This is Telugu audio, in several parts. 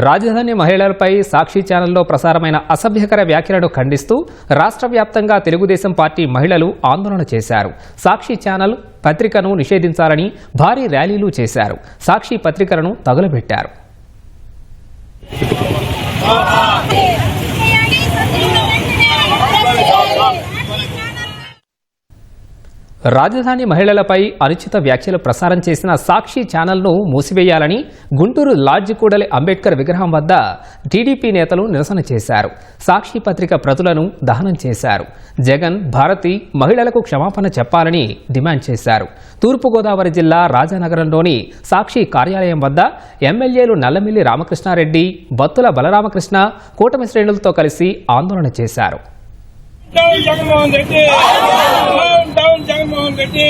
రాజధాని మహిళలపై సాక్షి ఛానల్లో ప్రసారమైన అసభ్యకర వ్యాఖ్యలను ఖండిస్తూ రాష్ట్ర వ్యాప్తంగా తెలుగుదేశం పార్టీ మహిళలు ఆందోళన చేశారు. సాక్షి ఛానల్ పత్రికను నిషేధించాలని భారీ ర్యాలీలు చేశారు. సాక్షి పత్రికలను తగులబెట్టారు. రాజధాని మహిళలపై అనుచిత వ్యాఖ్యలు ప్రసారం చేసిన సాక్షి ఛానల్ను మూసివేయాలని గుంటూరు లాడ్జ్ కూడలి అంబేద్కర్ విగ్రహం వద్ద టీడీపీ నేతలు నిరసన చేశారు. సాక్షి పత్రిక ప్రతులను దహనం చేశారు. జగన్, భారతి మహిళలకు క్షమాపణ చెప్పాలని డిమాండ్ చేశారు. తూర్పుగోదావరి జిల్లా రాజానగరంలోని సాక్షి కార్యాలయం వద్ద ఎమ్మెల్యేలు నల్లమిల్లి రామకృష్ణారెడ్డి, బత్తుల బలరామకృష్ణ కూటమి శ్రేణులతో కలిసి ఆందోళన చేశారు. జగన్మోహన్ రెడ్డి జగన్మోహన్ రెడ్డి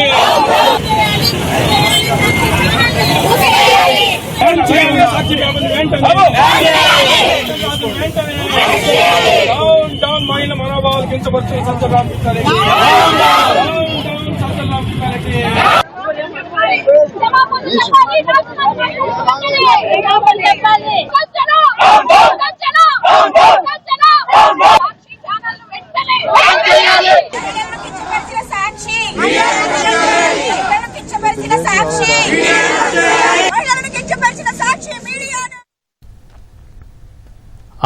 మహిళ మనోభావాలు కించవచ్చు.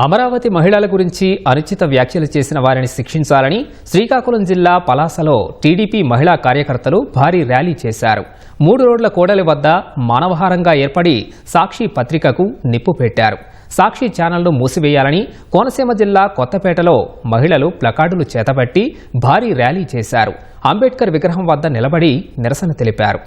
అమరావతి మహిళల గురించి అనుచిత వ్యాఖ్యలు చేసిన వారిని శిక్షించాలని శ్రీకాకుళం జిల్లా పలాసలో టీడీపీ మహిళా కార్యకర్తలు భారీ ర్యాలీ చేశారు. 3 రోడ్ల కూడలి వద్ద మానవహారంగా ఏర్పడి సాక్షి పత్రికకు నిప్పు పెట్టారు. సాక్షి ఛానల్ను మూసివేయాలని కోనసీమ జిల్లా కొత్తపేటలో మహిళలు ప్లకార్డులు చేతబట్టి భారీ ర్యాలీ చేశారు. అంబేద్కర్ విగ్రహం వద్ద నిలబడి నిరసన తెలిపారు.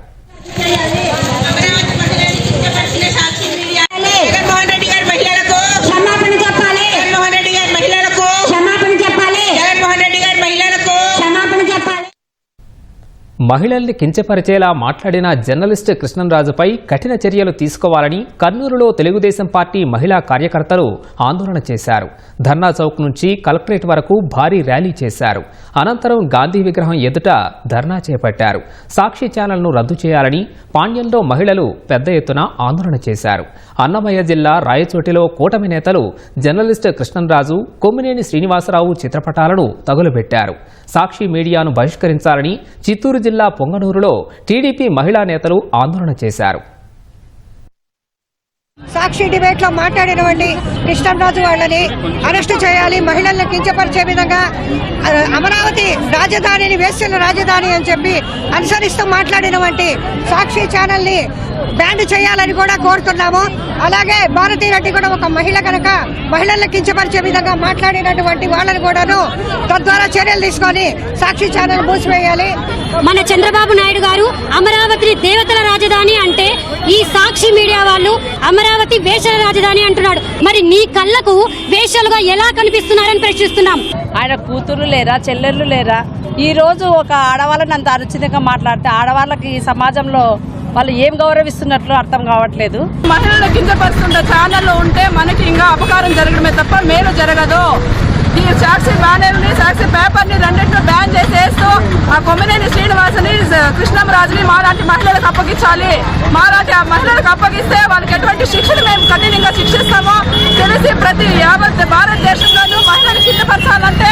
మహిళల్ని కించపరిచేలా మాట్లాడిన జర్నలిస్ట్ కృష్ణంరాజుపై కఠిన చర్యలు తీసుకోవాలని కర్నూలులో తెలుగుదేశం పార్టీ మహిళా కార్యకర్తలు ఆందోళన చేశారు. ధర్నా చౌక్ నుంచి కలెక్టరేట్ వరకు భారీ ర్యాలీ చేశారు. అనంతరం గాంధీ విగ్రహం ఎదుట ధర్నా చేపట్టారు. సాక్షి ఛానల్ను రద్దు చేయాలని పాణ్యంలో మహిళలు పెద్ద ఎత్తున ఆందోళన చేశారు. అన్నమయ్య జిల్లా రాయచోటిలో కూటమి నేతలు జర్నలిస్ట్ కృష్ణంరాజు, కొమ్మినేని శ్రీనివాసరావు చిత్రపటాలను తగులబెట్టారు. సాక్షి మీడియాను బహిష్కరించాలని చిత్తూరు జిల్లా పొంగనూరులో టీడీపీ మహిళా నేతలు ఆందోళన చేశారు. సాక్షి డిబేట్ లో మాట్లాడినటువంటి కృష్ణంరాజు వాళ్ళని అరెస్టు చేయాలి. మహిళలను కించపరిచే విధంగా అమరావతి రాజధానిని వేశ్యల రాజధాని అని చెప్పి అనుసరిస్తూ మాట్లాడినటువంటి సాక్షి ఛానల్ ని బ్యాన్ చేయాలని కూడా కోరుతున్నాము. అలాగే భారతీరెడ్డి కూడా ఒక మహిళ కనుక మహిళలను కించపరిచే విధంగా మాట్లాడినటువంటి వాళ్ళని కూడాను తద్వారా చర్యలు తీసుకొని సాక్షి ఛానల్ మూసివేయాలి. మన చంద్రబాబు నాయుడు గారు అమరావతిని దేవతల రాజధాని అంటే ఈ సాక్షి మీడియా వాళ్ళు అమరావతి వేశ్యల రాజధాని అంటున్నాడు. మరి నీ కళ్ళకు వేశ్యలుగా ఎలా కనిపిస్తున్నారని ప్రశ్నిస్తున్నాం. ఆయన కూతురు లేరా, చెల్లెళ్ళు లేరా? ఈ రోజు ఒక ఆడవాళ్ళని అంత అనుచితంగా మాట్లాడితే ఆడవాళ్ళకి ఈ సమాజంలో వాళ్ళు ఏం గౌరవిస్తున్నట్లు అర్థం కావట్లేదు. మహిళలు కించపరుస్తున్న ఛానల్లో ఉంటే మనకి ఇంకా అపకారం జరగడమే తప్ప మేలు జరగదు. ఈ సాక్షి బ్యానర్ని, సాక్షి పేపర్ని రెండింటిని బ్యాన్ చేసేస్తూ ఆ కొమ్మినేని శ్రీనివాసని, కృష్ణంరాజుని మాలాంటి మహిళలకు అప్పగించాలి. మాలాంటి ఆ మహిళలకు అప్పగిస్తే వాళ్ళకి ఎటువంటి శిక్షను మేము కఠినంగా శిక్షిస్తామో తెలిసి ప్రతి యావత్ భారతదేశంలోనూ మహిళలు కించపరచాలంటే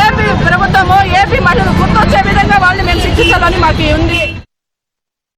ఏపీ ప్రభుత్వము, ఏపీ మహిళలు గుర్తొచ్చే విధంగా వాళ్ళని మేము శిక్షించాలని మాకు ఉంది.